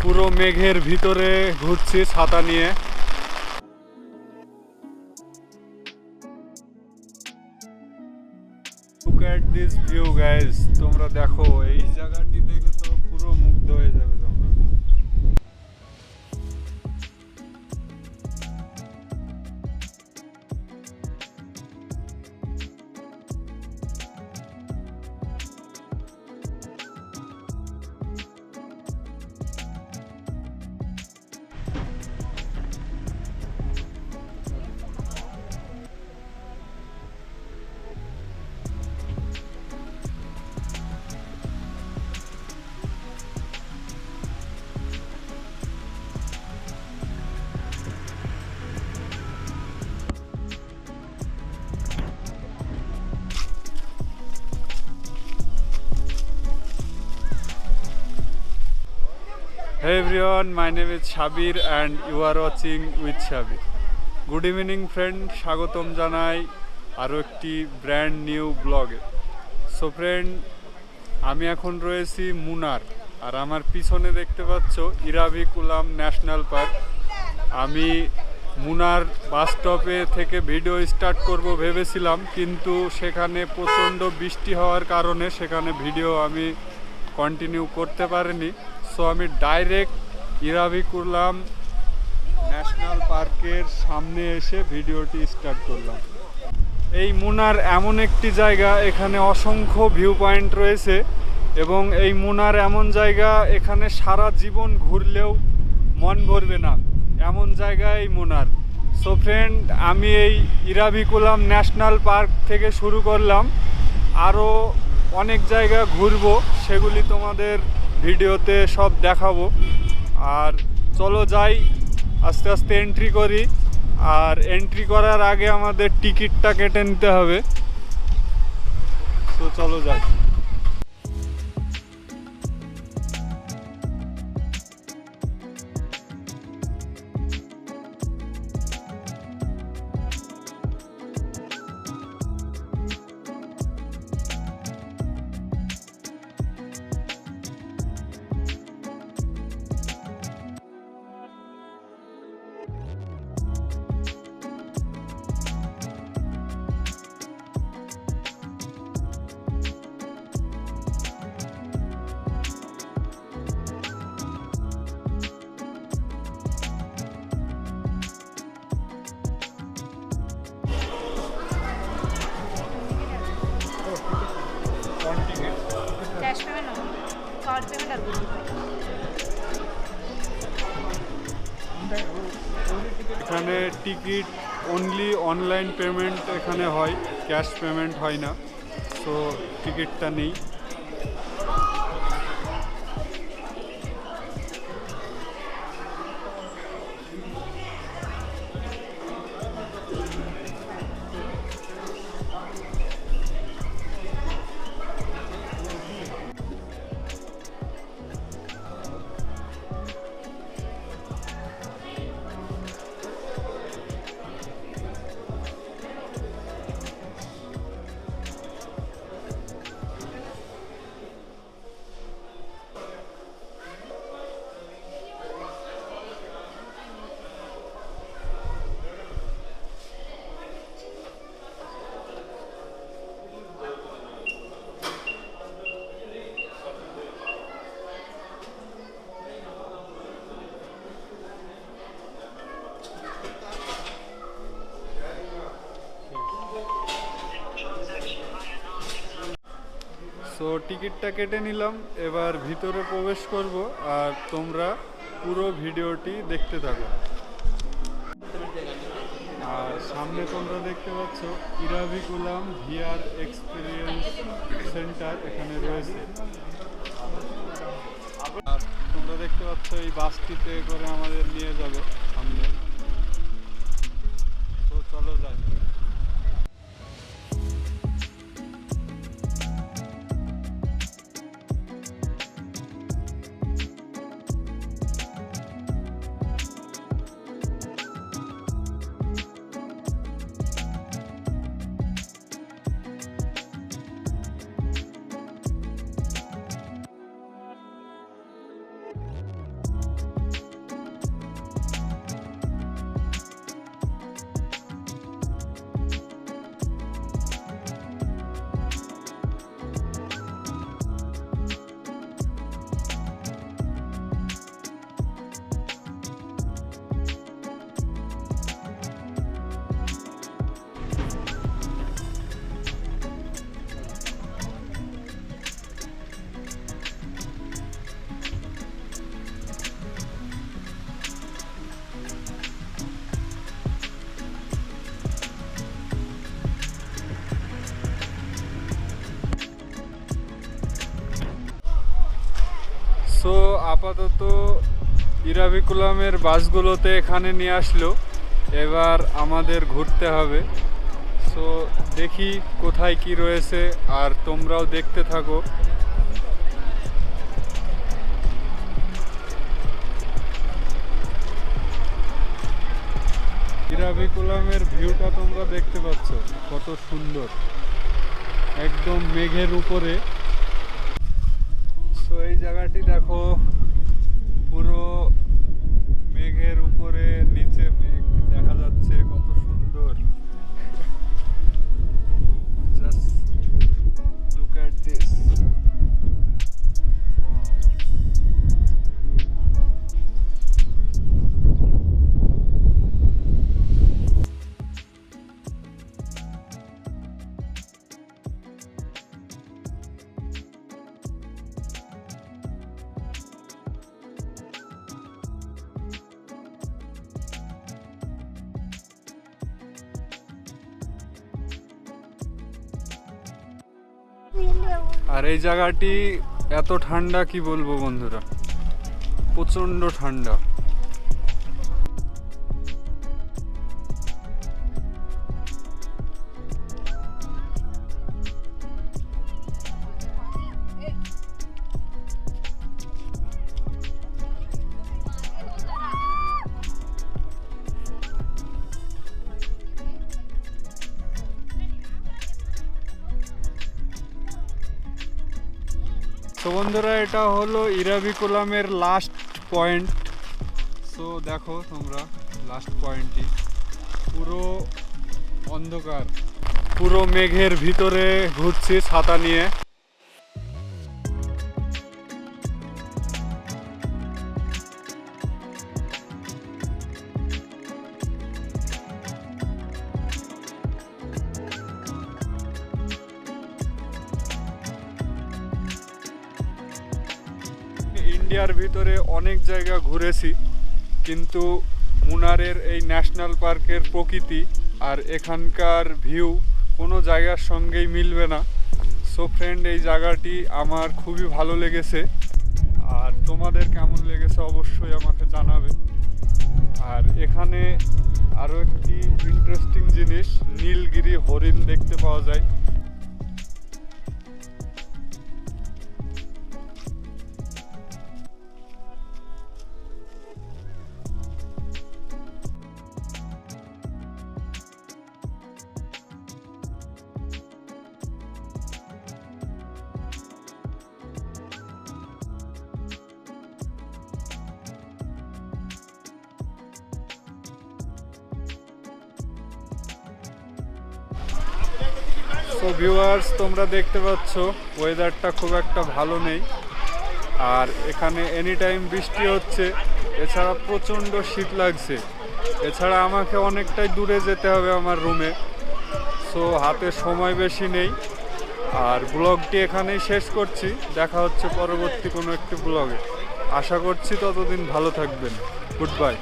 পুরো মেঘের ভিতরে ঘুরছি ছাতা নিয়ে। Look at this view guys, তোমরা দেখো, এই জায়গাটি দেখে তো পুরো মুগ্ধ হয়ে যাবে তোমরা। Hey everyone, my name is Shabir and you are watching with Shabir. Good evening friend, স্বাগতম জানাই আরও একটি ব্র্যান্ড নিউ ব্লগে। সো ফ্রেন্ড, আমি এখন রয়েছি মুনার, আর আমার পিছনে দেখতে পাচ্ছ ইরাভিকুলাম ন্যাশনাল পার্ক। আমি মুনার বাস স্টপে থেকে ভিডিও স্টার্ট করব ভেবেছিলাম, কিন্তু সেখানে প্রচণ্ড বৃষ্টি হওয়ার কারণে সেখানে ভিডিও আমি কন্টিনিউ করতে পারিনি। সো আমি ডাইরেক্ট ইরাভিকুলাম ন্যাশনাল পার্কের সামনে এসে ভিডিওটি স্টার্ট করলাম। এই মুনার এমন একটি জায়গা, এখানে অসংখ্য ভিউ পয়েন্ট রয়েছে এবং এই মুনার এমন জায়গা, এখানে সারা জীবন ঘুরলেও মন ভরবে না, এমন জায়গা এই মুনার। সো ফ্রেন্ড, আমি এই ইরাভিকুলাম ন্যাশনাল পার্ক থেকে শুরু করলাম, আরও অনেক জায়গা ঘুরবো, সেগুলি তোমাদের ভিডিওতে সব দেখাবো। আর চলো যাই, আস্তে আস্তে এন্ট্রি করি। আর এন্ট্রি করার আগে আমাদের টিকিটটা কেটে নিতে হবে। তো চলো যাই। कैश पेमेंट हो कार्ड पेमेंट আর গুগল পে। এখানে টিকিট অনলি অনলাইন পেমেন্ট এখানে হয়, ক্যাশ পেমেন্ট হয় না। সো টিকিটটা নেই। সো টিকিটটা কেটে নিলাম, এবার ভিতরে প্রবেশ করব, আর তোমরা পুরো ভিডিওটি দেখতে থাকো। আর সামনে তোমরা দেখতে পাচ্ছ ইরাভিকুলাম ভিআর এক্সপিরিয়েন্স সেন্টার এখানে রয়েছে। আর তোমরা দেখতে পাচ্ছ এই বাসটিতে করে আমাদের নিয়ে যাবে সামনে। তো চলো যাই। আপাতত ইরাভিকুলামের বাসগুলোতে এখানে নিয়ে আসলো, এবার আমাদের ঘুরতে হবে। সো দেখি কোথায় কি রয়েছে, আর তোমরাও দেখতে থাকো। ইরাভিকুলামের ভিউটা তোমরা দেখতে পাচ্ছ কত সুন্দর, একদম মেঘের উপরে। তো এই জায়গাটি দেখো, পুরো মেঘের উপরে, নিচে মেঘ দেখা যাচ্ছে, কত সুন্দর। Just look at this. আর এই জায়গাটি এত ঠান্ডা, কি বলবো বন্ধুরা, প্রচন্ড ঠান্ডা। তো বন্ধুরা, এটা হলো ইরাভিকুলামের লাস্ট পয়েন্ট। সো দেখো তোমরা, লাস্ট পয়েন্টটি পুরো অন্ধকার, পুরো মেঘের ভিতরে ঘুরছি ছাতা নিয়ে। ইন্ডিয়ার ভিতরে অনেক জায়গা ঘুরেছি, কিন্তু মুনারের এই ন্যাশনাল পার্কের প্রকৃতি আর এখানকার ভিউ কোনো জায়গার সঙ্গেই মিলবে না। সো ফ্রেন্ড, এই জায়গাটি আমার খুবই ভালো লেগেছে, আর তোমাদের কেমন লেগেছে অবশ্যই আমাকে জানাবে। আর এখানে আরও একটি ইন্টারেস্টিং জিনিস, নীলগিরি হরিণ দেখতে পাওয়া যায়। সো ভিউয়ার্স, তোমরা দেখতে পাচ্ছ ওয়েদারটা খুব একটা ভালো নেই, আর এখানে এনি টাইম বৃষ্টি হচ্ছে, এছাড়া প্রচণ্ড শীত লাগছে। এছাড়া আমাকে অনেকটাই দূরে যেতে হবে আমার রুমে। সো হাতে সময় বেশি নেই, আর ব্লগটি এখানেই শেষ করছি। দেখা হচ্ছে পরবর্তী কোনো একটি ব্লগে। আশা করছি ততদিন ভালো থাকবেন। Good bye.